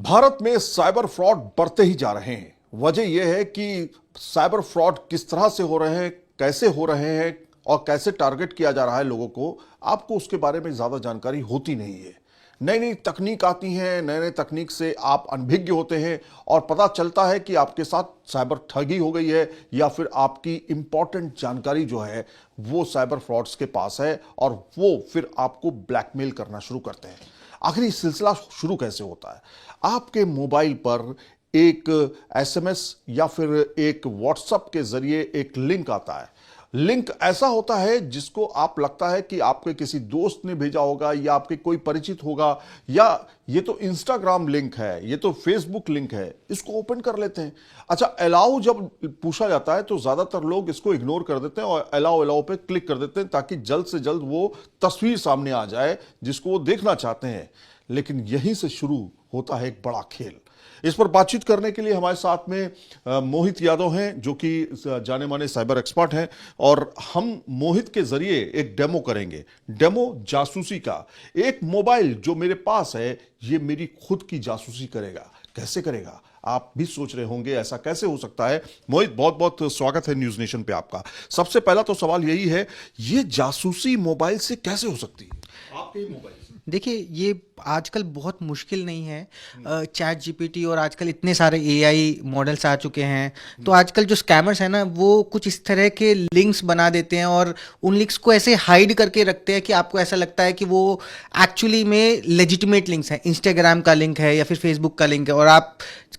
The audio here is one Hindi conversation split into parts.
भारत में साइबर फ्रॉड बढ़ते ही जा रहे हैं। वजह यह है कि साइबर फ्रॉड किस तरह से हो रहे हैं, कैसे हो रहे हैं और कैसे टारगेट किया जा रहा है लोगों को, आपको उसके बारे में ज्यादा जानकारी होती नहीं है। नई नई तकनीक आती हैं, नए नए तकनीक से आप अनभिज्ञ होते हैं और पता चलता है कि आपके साथ साइबर ठगी हो गई है या फिर आपकी इंपॉर्टेंट जानकारी जो है वो साइबर फ्रॉड्स के पास है और वो फिर आपको ब्लैकमेल करना शुरू करते हैं। आखिर ये सिलसिला शुरू कैसे होता है? आपके मोबाइल पर एक एसएमएस या फिर एक व्हाट्सएप के जरिए एक लिंक आता है। लिंक ऐसा होता है जिसको आप लगता है कि आपके किसी दोस्त ने भेजा होगा या आपके कोई परिचित होगा, या ये तो इंस्टाग्राम लिंक है, ये तो फेसबुक लिंक है, इसको ओपन कर लेते हैं। अच्छा, अलाउ जब पूछा जाता है तो ज्यादातर लोग इसको इग्नोर कर देते हैं और अलाउ अलाउ पे क्लिक कर देते हैं ताकि जल्द से जल्द वो तस्वीर सामने आ जाए जिसको वो देखना चाहते हैं। लेकिन यहीं से शुरू होता है एक बड़ा खेल। इस पर बातचीत करने के लिए हमारे साथ में मोहित यादव हैं, जो कि जाने माने साइबर एक्सपर्ट हैं, और हम मोहित के जरिए एक डेमो करेंगे। डेमो जासूसी का। एक मोबाइल जो मेरे पास है ये मेरी खुद की जासूसी करेगा। कैसे करेगा? आप भी सोच रहे होंगे ऐसा कैसे हो सकता है। मोहित, बहुत बहुत स्वागत है न्यूज नेशन पे आपका। सबसे पहला तो सवाल यही है, ये जासूसी मोबाइल से कैसे हो सकती है, आपके मोबाइल से? देखिए, ये आजकल बहुत मुश्किल नहीं है। चैट जीपीटी और आजकल इतने सारे एआई मॉडल्स आ चुके हैं, तो आजकल जो स्कैमर्स हैं ना, वो कुछ इस तरह के लिंक्स बना देते हैं और उन लिंक्स को ऐसे हाइड करके रखते हैं कि आपको ऐसा लगता है कि वो एक्चुअली में लेजिटिमेट लिंक्स हैं। इंस्टाग्राम का लिंक है या फिर फेसबुक का लिंक है और आप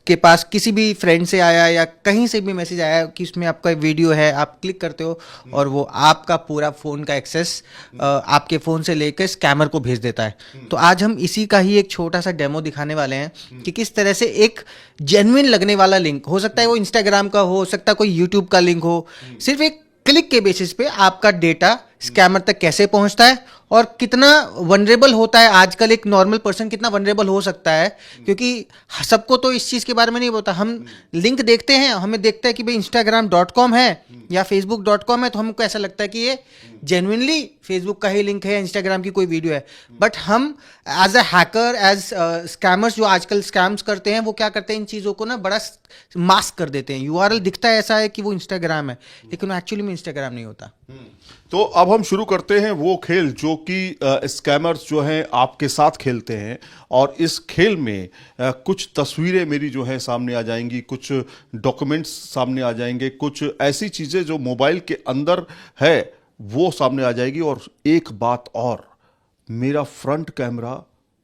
के पास किसी भी फ्रेंड से आया या कहीं से भी मैसेज आया कि उसमें आपका वीडियो है, आप क्लिक करते हो और वो आपका पूरा फ़ोन का एक्सेस आपके फ़ोन से लेकर स्कैमर को भेज देता है। तो आज हम इसी का ही एक छोटा सा डेमो दिखाने वाले हैं कि किस तरह से एक जेन्युइन लगने वाला लिंक, हो सकता है वो इंस्टाग्राम का हो सकता है कोई यूट्यूब का लिंक हो, सिर्फ एक क्लिक के बेसिस पे आपका डेटा स्कैमर तक कैसे पहुंचता है और कितना वनरेबल होता है। आजकल एक नॉर्मल पर्सन कितना वनरेबल हो सकता है, क्योंकि सबको तो इस चीज़ के बारे में नहीं पता। हम लिंक देखते हैं, हमें देखता है कि भाई instagram.com है या facebook.com है, तो हमको ऐसा लगता है कि ये जेन्युइनली फेसबुक का ही लिंक है या इंस्टाग्राम की कोई वीडियो है। बट हम as a hacker, as scammers जो आजकल स्कैम्स करते हैं, वो क्या करते हैं, इन चीज़ों को ना बड़ा मास्क कर देते हैं। यूआरएल दिखता है ऐसा है कि वो इंस्टाग्राम है, लेकिन एक्चुअली में इंस्टाग्राम नहीं होता। तो अब हम शुरू करते हैं वो खेल जो कि स्कैमर्स जो हैं आपके साथ खेलते हैं, और इस खेल में कुछ तस्वीरें मेरी जो है सामने आ जाएंगी, कुछ डॉक्यूमेंट्स सामने आ जाएंगे, कुछ ऐसी चीज़ें जो मोबाइल के अंदर है वो सामने आ जाएगी। और एक बात और, मेरा फ्रंट कैमरा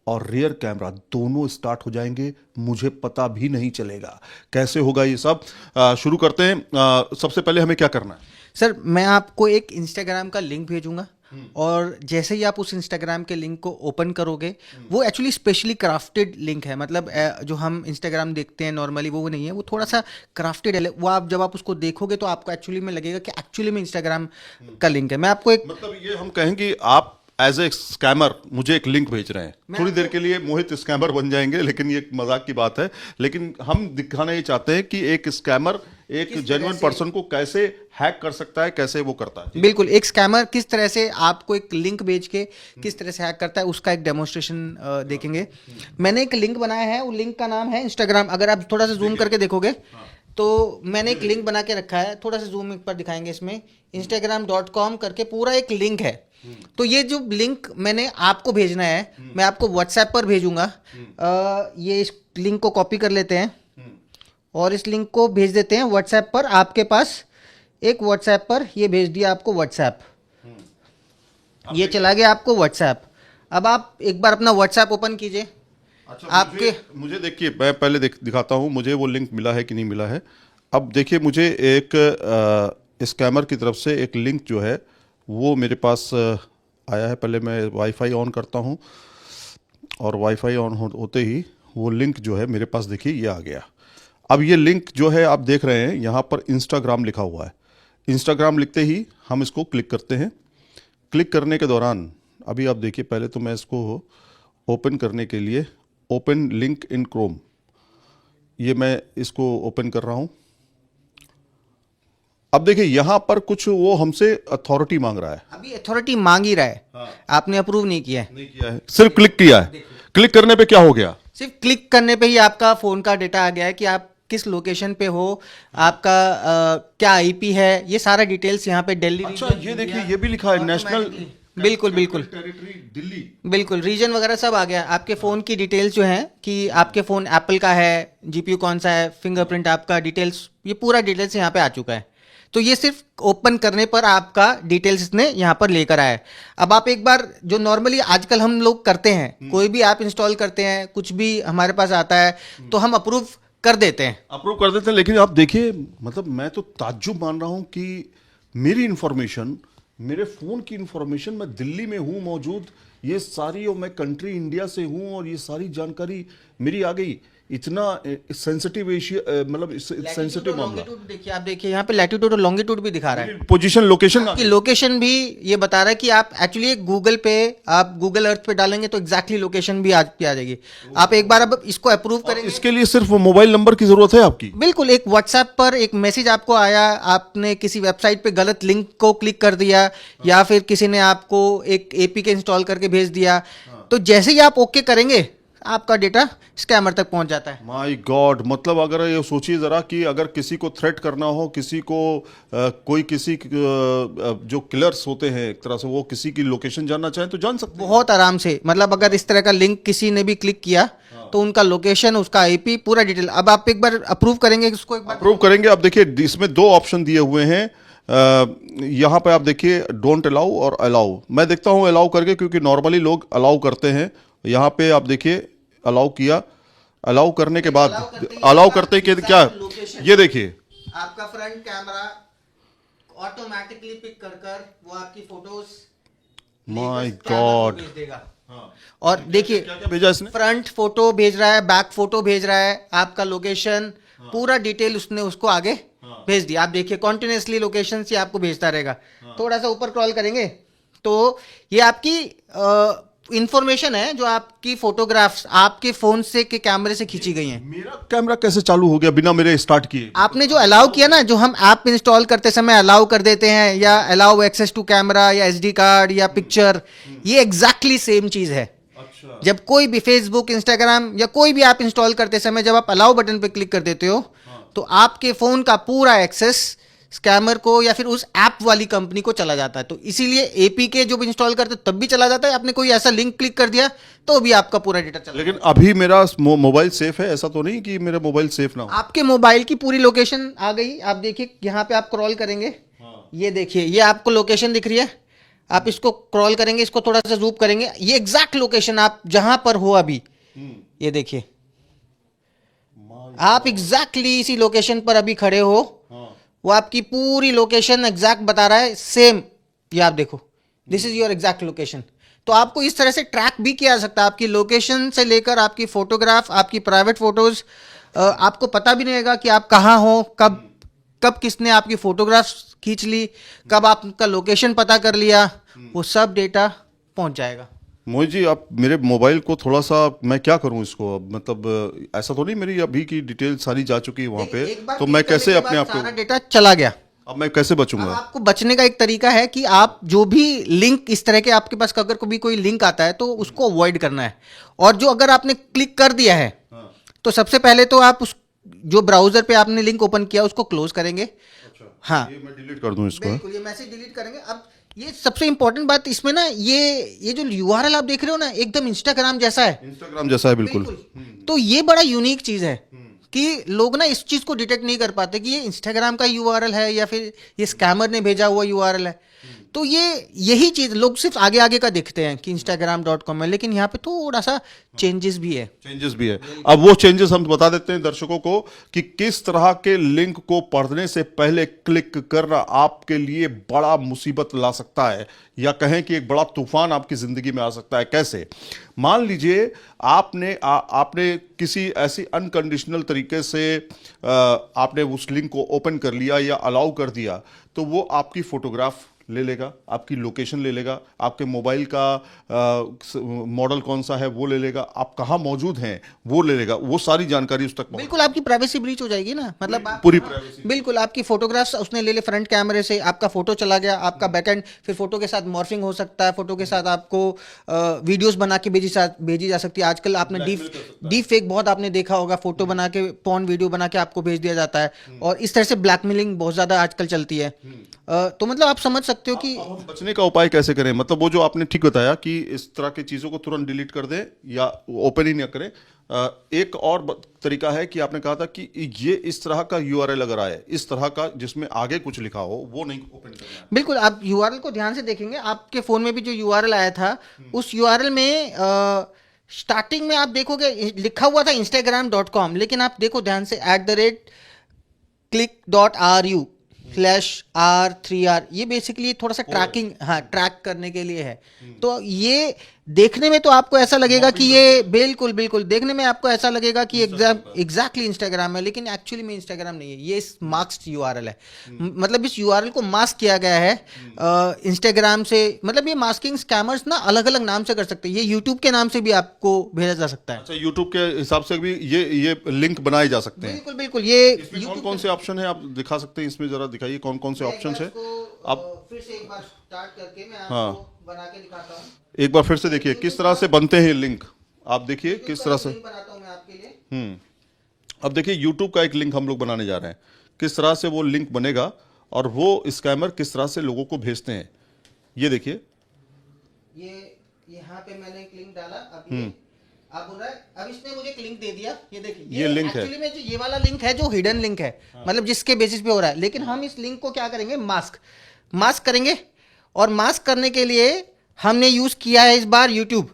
और रियर कैमरा दोनों स्टार्ट हो जाएंगे, मुझे पता भी नहीं चलेगा। कैसे होगा ये सब? शुरू करते हैं। सबसे पहले हमें क्या करना है? सर, मैं आपको एक इंस्टाग्राम का लिंक भेजूंगा और जैसे ही आप उस इंस्टाग्राम के लिंक को ओपन करोगे, वो एक्चुअली स्पेशली क्राफ्टेड लिंक है। मतलब जो हम इंस्टाग्राम देखते हैं नॉर्मली वो नहीं है, वो थोड़ा सा क्राफ्टेड है। वो आप जब आप उसको देखोगे तो आपको एक्चुअली में लगेगा कि एक्चुअली में इंस्टाग्राम का लिंक है। मैं आपको एक, मतलब ये हम कहेंगे आप एज ए स्कैमर मुझे एक लिंक भेज रहे हैं, थोड़ी देर के लिए मोहित स्कैमर बन जाएंगे, लेकिन ये मजाक की बात है। लेकिन हम दिखाना ये चाहते हैं कि एक स्कैमर एक जेन्युइन पर्सन को कैसे हैक कर सकता है, कैसे वो करता है। बिल्कुल, एक स्कैमर किस तरह से आपको एक लिंक भेज के किस तरह से हैक करता है, उसका एक डेमोन्स्ट्रेशन देखेंगे। मैंने एक लिंक बनाया है, वो लिंक का नाम है इंस्टाग्राम। अगर आप थोड़ा सा जूम करके देखोगे तो मैंने एक लिंक बना के रखा है, थोड़ा सा जूम पर दिखाएंगे। इसमें instagram.com करके पूरा एक लिंक है। तो ये जो लिंक मैंने आपको भेजना है, मैं आपको व्हाट्सएप पर भेजूंगा। ये इस लिंक को कॉपी कर लेते हैं और इस लिंक को भेज देते हैं व्हाट्सएप पर। आपके पास एक व्हाट्सएप पर ये भेज दिया आपको व्हाट्सएप, ये चला गया आपको व्हाट्सएप। अब आप एक बार अपना व्हाट्सएप ओपन कीजिए। अच्छा, आपके मुझे देखिए, मैं पहले दिखाता हूं मुझे वो लिंक मिला है कि नहीं मिला है। अब देखिए, मुझे एक स्कैमर की तरफ से एक लिंक जो है वो मेरे पास आया है। पहले मैं वाईफाई ऑन करता हूं और वाईफाई ऑन होते ही वो लिंक जो है मेरे पास, देखिए ये आ गया। अब ये लिंक जो है आप देख रहे हैं, यहाँ पर इंस्टाग्राम लिखा हुआ है। इंस्टाग्राम लिखते ही हम इसको क्लिक करते हैं। क्लिक करने के दौरान अभी आप देखिए, पहले तो मैं इसको ओपन करने के लिए ओपन लिंक इन क्रोम, ये मैं इसको ओपन कर रहा हूं। अब देखिए यहां पर कुछ वो हमसे अथॉरिटी मांग रहा है। अभी अथॉरिटी मांग ही रहा है। हाँ। आपने अप्रूव नहीं किया है। नहीं किया है, सिर्फ क्लिक किया है। क्लिक करने पे क्या हो गया? सिर्फ क्लिक करने पे ही आपका फोन का डेटा आ गया है कि आप किस लोकेशन पे हो, आपका क्या आईपी है, ये सारा डिटेल्स यहाँ पे दिल्ली अच्छा, region, ये देखिए, इंडिया, ये भी लिखा है नेशनल automatically। बिल्कुल बिल्कुल टेरिटरी दिल्ली। बिल्कुल, रीजन वगैरह सब आ गया। आपके फ़ोन की डिटेल्स जो हैं कि आपके फ़ोन एप्पल का है, जीपीयू कौन सा है, फिंगरप्रिंट आपका, डिटेल्स, ये पूरा डिटेल्स यहाँ पे आ चुका है। तो ये सिर्फ ओपन करने पर आपका डिटेल्स इसने यहाँ पर लेकर आया है। अब आप एक बार, जो नॉर्मली आजकल हम लोग करते हैं, कोई भी ऐप इंस्टॉल करते हैं, कुछ भी हमारे पास आता है तो हम अप्रूव कर देते हैं। अप्रूव कर देते हैं, लेकिन आप देखिए, मतलब मैं तो ताज्जुब मान रहा हूं कि मेरी इंफॉर्मेशन, मेरे फोन की इंफॉर्मेशन, मैं दिल्ली में हूं मौजूद, ये सारी, और मैं कंट्री इंडिया से हूं, और ये सारी जानकारी मेरी आ गई। इतना सेंसिटिव एशिया, मतलब सेंसिटिव मामला। लॉन्गिट्यूड देखिए, आप देखिए यहाँ पे लैटिट्यूड और लॉन्गिट्यूड भी दिखा रहा है, पोजीशन, लोकेशन आपकी लोकेशन भी ये बता रहा है कि आप एक्चुअली गूगल पे, आप गूगल अर्थ पे डालेंगे तो एग्जैक्टली लोकेशन भी आ जाएगी। आप एक बार अब इसको अप्रूव करेंगे, इसके लिए सिर्फ मोबाइल नंबर की जरूरत है आपकी। बिल्कुल, एक व्हाट्सएप पर एक मैसेज आपको आया, आपने किसी वेबसाइट पे गलत लिंक को क्लिक कर दिया, या फिर किसी ने आपको एक एपीके इंस्टॉल करके भेज दिया, तो जैसे ही आप ओके करेंगे आपका डेटा स्कैमर तक पहुंच जाता है। माय गॉड, मतलब अगर ये सोचिए जरा कि अगर किसी को थ्रेट करना हो, किसी को कोई किसी जो किलर्स होते हैं एक तरह से, वो किसी की लोकेशन जानना चाहें तो जान सकते हैं बहुत आराम से। मतलब अगर इस तरह का लिंक किसी ने भी क्लिक किया तो उनका लोकेशन, उसका आईपी, पूरा डिटेल। अब आप एक बार अप्रूव करेंगे इसको, एक बार अप्रूव करेंगे। अब देखिए, इसमें दो ऑप्शन दिए हुए हैं। यहाँ पे आप देखिए, डोंट अलाउ और अलाउ। मैं देखता हूँ अलाउ करके, क्योंकि नॉर्मली लोग अलाउ करते हैं। यहाँ पे आप देखिए, अलाउ किया, अलाउ करने के बाद, अलाउ करते के क्या, ये देखिए, आपका फ्रंट कैमरा ऑटोमेटिकली पिक कर वो आपकी फोटोज माय गॉड। भेज देगा। और देखिए, क्या क्या भेजा इसने? फ्रंट फोटो भेज रहा है, बैक फोटो भेज रहा है, आपका लोकेशन, पूरा डिटेल उसने उसको आगे भेज दिया। आप देखिए, कॉन्टिन्यूसली लोकेशन से आपको भेजता रहेगा। थोड़ा सा ऊपर क्रॉल करेंगे तो ये आपकी इंफॉर्मेशन है, जो आपकी फोटोग्राफ्स आपके फोन से के कैमरे से खींची गई हैं। मेरा कैमरा कैसे चालू हो गया बिना मेरे स्टार्ट किए? आपने जो अलाउ किया ना, जो हम ऐप इंस्टॉल करते समय अलाउ कर देते हैं, या अलाउ एक्सेस टू कैमरा या एसडी कार्ड या पिक्चर, ये एग्जैक्टली सेम चीज है। अच्छा। जब कोई भी फेसबुक, इंस्टाग्राम या कोई भी ऐप इंस्टॉल करते समय जब आप अलाउ बटन पे क्लिक कर देते हो, तो आपके फोन का पूरा एक्सेस स्कैमर को या फिर उस ऐप वाली कंपनी को चला जाता है। तो इसीलिए एपीके जो इंस्टॉल करते तब भी चला जाता है। आपने कोई ऐसा लिंक क्लिक कर दिया तो भी आपका पूरा डेटा चला। लेकिन अभी मेरा मोबाइल सेफ है, ऐसा तो नहीं कि मेरा मोबाइल सेफ ना हो? आपके मोबाइल की पूरी लोकेशन आ गई। आप देखिए, यहाँ पे आप क्रॉल करेंगे, ये देखिए, ये आपको लोकेशन दिख रही है। आप इसको क्रॉल करेंगे, इसको थोड़ा सा जूम करेंगे, ये एग्जैक्ट लोकेशन आप जहां पर हो अभी, ये देखिए, आप एग्जैक्टली इसी लोकेशन पर अभी खड़े हो। वो आपकी पूरी लोकेशन एग्जैक्ट बता रहा है, सेम। ये आप देखो, this is your exact location. तो आपको इस तरह से ट्रैक भी किया जा सकता है, आपकी लोकेशन से लेकर आपकी फोटोग्राफ, आपकी प्राइवेट फोटोज, आपको पता भी नहीं रहेगा कि आप कहाँ हो, कब कब किसने आपकी फोटोग्राफ खींच ली, कब आपका लोकेशन पता कर लिया, वो सब डेटा पहुंच जाएगा। मोहित जी, आप मेरे मोबाइल को थोड़ा सा, मैं क्या करूं इसको अब? मतलब ऐसा तो नहीं मेरी अभी की डिटेल सारी जा चुकी है वहां पे, तो मैं कैसे अपने आप को, सारा डेटा चला गया, अब मैं कैसे अब बचूंगा? आपको बचने का एक तरीका है कि आप जो भी लिंक इस तरह के आपके पास अगर भी कोई लिंक आता है तो उसको अवॉइड करना है। और जो अगर आपने क्लिक कर दिया है, तो सबसे पहले तो आप उस जो ब्राउजर पे आपने लिंक ओपन किया उसको क्लोज करेंगे। अच्छा, हाँ, ये मैं डिलीट कर दूं इसको? बिल्कुल, ये मैसेज डिलीट करेंगे। अब ये सबसे इंपॉर्टेंट बात इसमें ना, ये जो यूआरएल आप देख रहे हो ना, एकदम इंस्टाग्राम जैसा है। इंस्टाग्राम जैसा है, बिल्कुल। तो ये बड़ा यूनिक चीज है कि लोग ना इस चीज को डिटेक्ट नहीं कर पाते कि ये इंस्टाग्राम का यूआरएल है या फिर ये स्कैमर ने भेजा हुआ यूआरएल है। तो यही चीज लोग सिर्फ आगे आगे का देखते हैं कि instagram.com है, लेकिन यहाँ पे थोड़ा सा चेंजेस भी है। चेंजेस भी है। अब वो चेंजेस हम बता देते हैं दर्शकों को कि किस तरह के लिंक को पढ़ने से पहले क्लिक करना आपके लिए बड़ा मुसीबत ला सकता है, या कहें कि एक बड़ा तूफान आपकी जिंदगी में आ सकता है। कैसे? मान लीजिए आपने किसी ऐसी अनकंडीशनल तरीके से आपने उस लिंक को ओपन कर लिया या अलाउ कर दिया, तो वो आपकी फोटोग्राफ ले लेगा, आपकी लोकेशन ले लेगा, आपके मोबाइल का मॉडल कौन सा है वो ले लेगा, आप कहाँ मौजूद हैं वो ले लेगा, वो सारी जानकारी उस तक पहुंच बिल्कुल आपकी प्राइवेसी ब्रीच हो जाएगी ना, मतलब पूरी हाँ, प्राइवेसी। बिल्कुल आपकी फोटोग्राफ्स उसने ले ले फ्रंट कैमरे से, आपका फोटो चला गया, आपका बैकएंड फिर फोटो के साथ मॉर्फिंग हो सकता है, फोटो के साथ आपको वीडियोस बना के भेजी जा सकती है। आजकल आपने डीप फेक बहुत आपने देखा होगा, फोटो बना के पॉर्न वीडियो बना के आपको भेज दिया जाता है, और इस तरह से ब्लैकमेलिंग बहुत ज्यादा आजकल चलती है। तो मतलब आप समझ सकते हो कि अब हम बचने का उपाय कैसे करें? मतलब वो जो आपने ठीक बताया कि इस तरह की चीजों को तुरंत डिलीट कर दें या ओपन ही ना करें। एक और तरीका है कि आपने कहा था कि ये इस तरह का यूआरएल अगर आए, इस तरह का जिसमें आगे कुछ लिखा हो, वो नहीं ओपन करना है। बिल्कुल आप यूआरएल को ध्यान से देखेंगे, आपके फोन में भी जो यूआरएल आया था उस यूआरएल में स्टार्टिंग में आप देखोगे लिखा हुआ था instagram.com, लेकिन आप देखो ध्यान से @click.ru/r3r, ये बेसिकली थोड़ा सा ट्रैकिंग, हाँ ट्रैक करने के लिए है। तो ये देखने में तो आपको ऐसा लगेगा कि ये बिल्कुल बिल्कुल देखने में आपको ऐसा लगेगा कि एग्जैक्टली इंस्टाग्राम है, लेकिन एक्चुअली में इंस्टाग्राम नहीं है, ये मास्क्ड यूआरएल है। मतलब इस यूआरएल को मास्क किया गया है इंस्टाग्राम से। मतलब ये मास्किंग स्कैमर्स ना अलग अलग नाम से कर सकते हैं, ये यूट्यूब के नाम से भी आपको भेजा जा सकता है। अच्छा, यूट्यूब के हिसाब से भी ये लिंक बनाए जा सकते हैं। बिल्कुल बिल्कुल, ये इसमें कौन कौन से ऑप्शन है आप दिखा सकते हैं? इसमें जरा दिखाइए कौन कौन से ऑप्शन है। आप फिर से एक बार स्टार्ट करके मैं आपको बना के दिखाता हूँ। एक बार फिर से देखिए किस तरह से बनते हैं लिंक। आप देखिए किस तरह से। बनाता हूँ मैं आपके लिए। अब देखिए यूट्यूब का एक लिंक हम लोग बनाने जा रहे हैं, किस तरह से वो लिंक बनेगा और वो स्कैमर किस तरह से लोगों को भेजते हैं। ये देखिए, ये यहाँ पे मैंने एक लिंक डाला, अब ये अब बोल रहा है, अब इसने मुझे एक लिंक दे दिया, ये देखिए ये लिंक है। एक्चुअली में जो ये वाला लिंक है जो हिडन लिंक है, मतलब जिसके बेसिस पे हो रहा है, लेकिन हम इस लिंक को क्या करेंगे, मास्क करेंगे। और मास्क करने के लिए हमने यूज किया है इस बार यूट्यूब।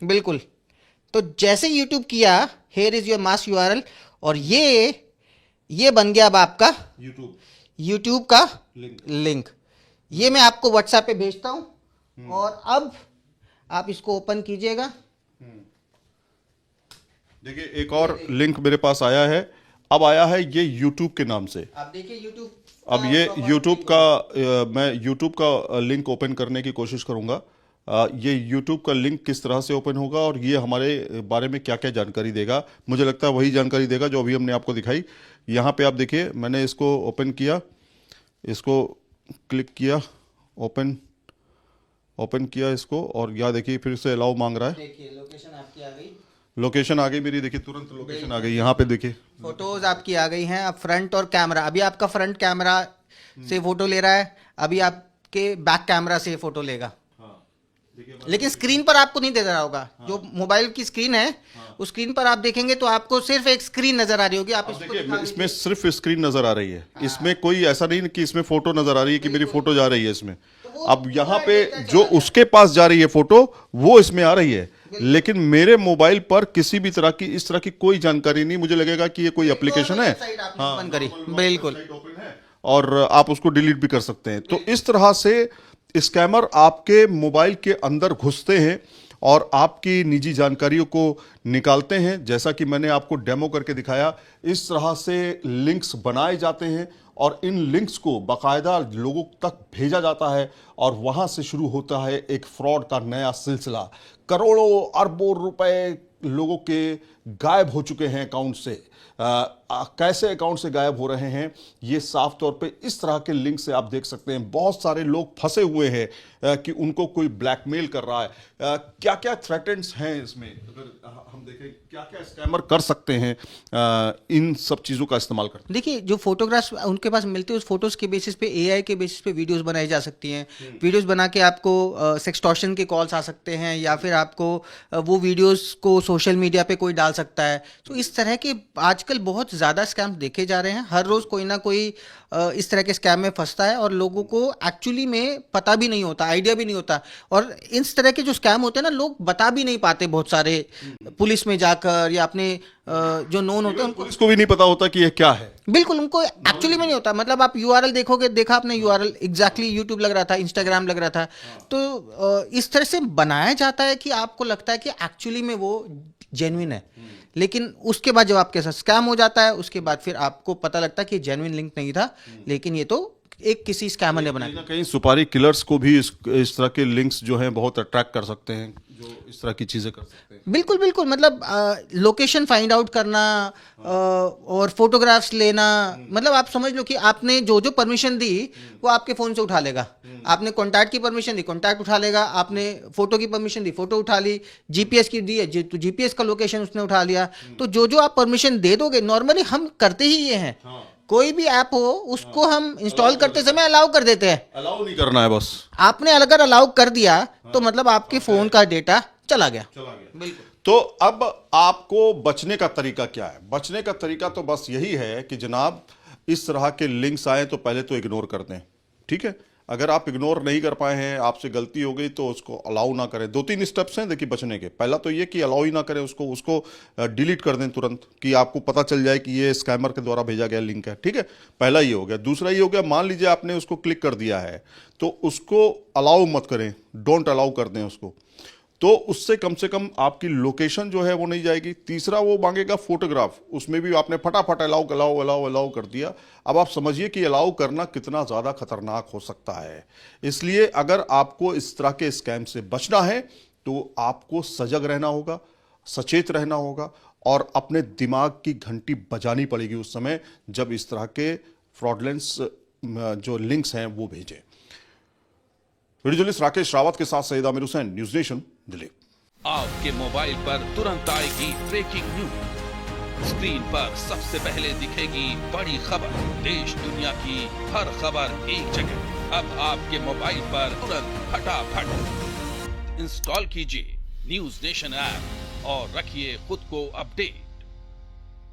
बिल्कुल, तो जैसे यूट्यूब किया, here is your mask URL, और ये बन गया अब आपका यूट्यूब का लिंक। ये मैं आपको व्हाट्सएप पे भेजता हूं, और अब आप इसको ओपन कीजिएगा। देखिए एक और लिंक मेरे पास आया है, अब आया है ये यूट्यूब के नाम से। आप देखिए यूट्यूब, अब ये यूट्यूब का मैं यूट्यूब का लिंक ओपन करने की कोशिश करूंगा। ये यूट्यूब का लिंक किस तरह से ओपन होगा और ये हमारे बारे में क्या क्या जानकारी देगा, मुझे लगता है वही जानकारी देगा जो अभी हमने आपको दिखाई। यहाँ पे आप देखिए मैंने इसको ओपन किया, इसको क्लिक किया, ओपन किया इसको, और यहाँ देखिए फिर से अलाउ मांग रहा है। देखिए लोकेशन आपकी आ गई, लोकेशन आ गई मेरी, देखिए तुरंत लोकेशन आ गई। यहाँ पे देखिए फोटोज आपकी आ गई हैं। अब फ्रंट और कैमरा, अभी आपका फ्रंट कैमरा से फोटो ले रहा है, अभी आपके बैक कैमरा से फोटो लेगा। लेकिन स्क्रीन पर आपको नहीं दे रहा होगा। जो मोबाइल की स्क्रीन है उस स्क्रीन पर आप देखेंगे तो आपको सिर्फ एक स्क्रीन नजर आ रही होगी। आप इसको देखिए इसमें सिर्फ स्क्रीन नजर आ रही है, इसमें कोई ऐसा नहीं कि इसमें फोटो नजर आ रही है कि मेरी फोटो जा रही है इसमें। अब यहाँ पे जो उसके पास जा रही है फोटो वो इसमें आ रही है, लेकिन मेरे मोबाइल पर किसी भी तरह की इस तरह की कोई जानकारी नहीं। मुझे लगेगा कि ये कोई एप्लीकेशन है, ओपन करी, बिल्कुल, और आप उसको डिलीट भी कर सकते हैं। तो इस तरह से स्कैमर आपके मोबाइल के अंदर घुसते हैं और आपकी निजी जानकारियों को निकालते हैं। जैसा कि मैंने आपको डेमो करके दिखाया, इस तरह से लिंक्स बनाए जाते हैं और इन लिंक्स को बाकायदा लोगों तक भेजा जाता है, और वहां से शुरू होता है एक फ्रॉड का नया सिलसिला। करोड़ों अरबों रुपए लोगों के गायब हो चुके हैं अकाउंट से। कैसे अकाउंट से गायब हो रहे हैं ये साफ तौर पे इस तरह के लिंक से आप देख सकते हैं। बहुत सारे लोग फंसे हुए हैं कि उनको कोई ब्लैकमेल कर रहा है। क्या क्या थ्रेटेंस हैं इसमें, अगर हम देखें क्या क्या स्कैमर कर सकते हैं इन सब चीज़ों का इस्तेमाल करते। देखिए जो फोटोग्राफ्स उनके पास मिलते हैं उस फोटोज के बेसिस पे एआई के बेसिस पे वीडियोस बनाई जा सकती हैं। वीडियोस बना के आपको सेक्सटॉर्शन के कॉल्स आ सकते हैं, या फिर आपको वो वीडियोस को सोशल मीडिया पे कोई डाल सकता है। तो इस तरह के आजकल बहुत ज़्यादा स्कैम देखे जा रहे हैं। हर रोज़ कोई ना कोई इस तरह के स्कैम में फंसता है, और लोगों को एक्चुअली में पता भी नहीं होता, आइडिया भी नहीं होता। और इस तरह के जो स्कैम होते हैं ना, लोग बता भी नहीं पाते बहुत सारे, पुलिस में जाकर या अपने जो नोन होते हैं उनको, पुलिस को भी नहीं पता होता कि ये क्या है। बिल्कुल उनको एक्चुअली में नहीं होता। मतलब आप यूआरएल देखोगे, देखा आपने यूआरएल एग्जैक्टली यूट्यूब लग रहा था, इंस्टाग्राम लग रहा था। तो इस तरह से बनाया जाता है कि आपको लगता है कि एक्चुअली में वो जेन्युइन है, लेकिन उसके बाद जब आपके साथ स्कैम हो जाता है, उसके बाद फिर आपको पता लगता है कि जेन्युइन लिंक नहीं था, लेकिन ये तो एक किसी स्कैमर ने बनाया। कहीं ना कहीं सुपारी किलर्स को भी इस तरह के लिंक्स जो हैं बहुत अट्रैक्ट कर सकते हैं, जो इस तरह की चीजें कर सकते हैं। बिल्कुल बिल्कुल, मतलब लोकेशन फाइंड आउट करना और फोटोग्राफ्स लेना, मतलब आप समझ लो कि आपने जो जो परमिशन दी वो आपके फ़ोन से उठा लेगा। आपने कॉन्टैक्ट की परमिशन दी, कॉन्टैक्ट उठा लेगा। आपने फ़ोटो की परमिशन दी, फ़ोटो उठा ली। जीपीएस की दी है तो जीपीएस का लोकेशन उसने उठा लिया। तो जो जो आप परमिशन दे दोगे, नॉर्मली हम करते ही ये हैं। कोई भी ऐप हो उसको हम इंस्टॉल करते समय अलाउ कर देते हैं। अलाउ नहीं करना है बस। आपने अगर अलाउ कर दिया तो मतलब आपके फ़ोन का डेटा चला गया। बिल्कुल। तो अब आपको बचने का तरीका क्या है? बचने का तरीका तो बस यही है कि जनाब इस तरह के लिंक्स आए तो पहले तो इग्नोर कर दें, ठीक है? अगर आप इग्नोर नहीं कर पाए हैं, आपसे गलती हो गई, तो उसको अलाउ ना करें। 2-3 स्टेप्स हैं देखिए बचने के। पहला तो ये कि अलाउ ही ना करें उसको डिलीट कर दें तुरंत, कि आपको पता चल जाए कि ये स्कैमर के द्वारा भेजा गया लिंक है, ठीक है? पहला ये हो गया। दूसरा ये हो गया, मान लीजिए आपने उसको क्लिक कर दिया है तो उसको अलाउ मत करें, डोंट अलाउ कर दें उसको, तो उससे कम से कम आपकी लोकेशन जो है वो नहीं जाएगी। तीसरा वो मांगेगा फोटोग्राफ, उसमें भी आपने फटाफट अलाउ अलाउ अलाउ अलाउ कर दिया। अब आप समझिए कि अलाउ करना कितना ज़्यादा खतरनाक हो सकता है। इसलिए अगर आपको इस तरह के स्कैम से बचना है तो आपको सजग रहना होगा, सचेत रहना होगा और अपने दिमाग की घंटी बजानी पड़ेगी उस समय जब इस तरह के फ्रॉडलेंस जो लिंक्स हैं वो भेजें। वीडियो जर्नलिस्ट राकेश रावत के साथ सईद आमिर हुसैन, न्यूज नेशन, दिल्ली। आपके मोबाइल पर तुरंत आएगी ब्रेकिंग न्यूज। स्क्रीन पर सबसे पहले दिखेगी बड़ी खबर। देश दुनिया की हर खबर एक जगह। अब आपके मोबाइल पर तुरंत फटाफट इंस्टॉल कीजिए न्यूज नेशन ऐप और रखिए खुद को अपडेट।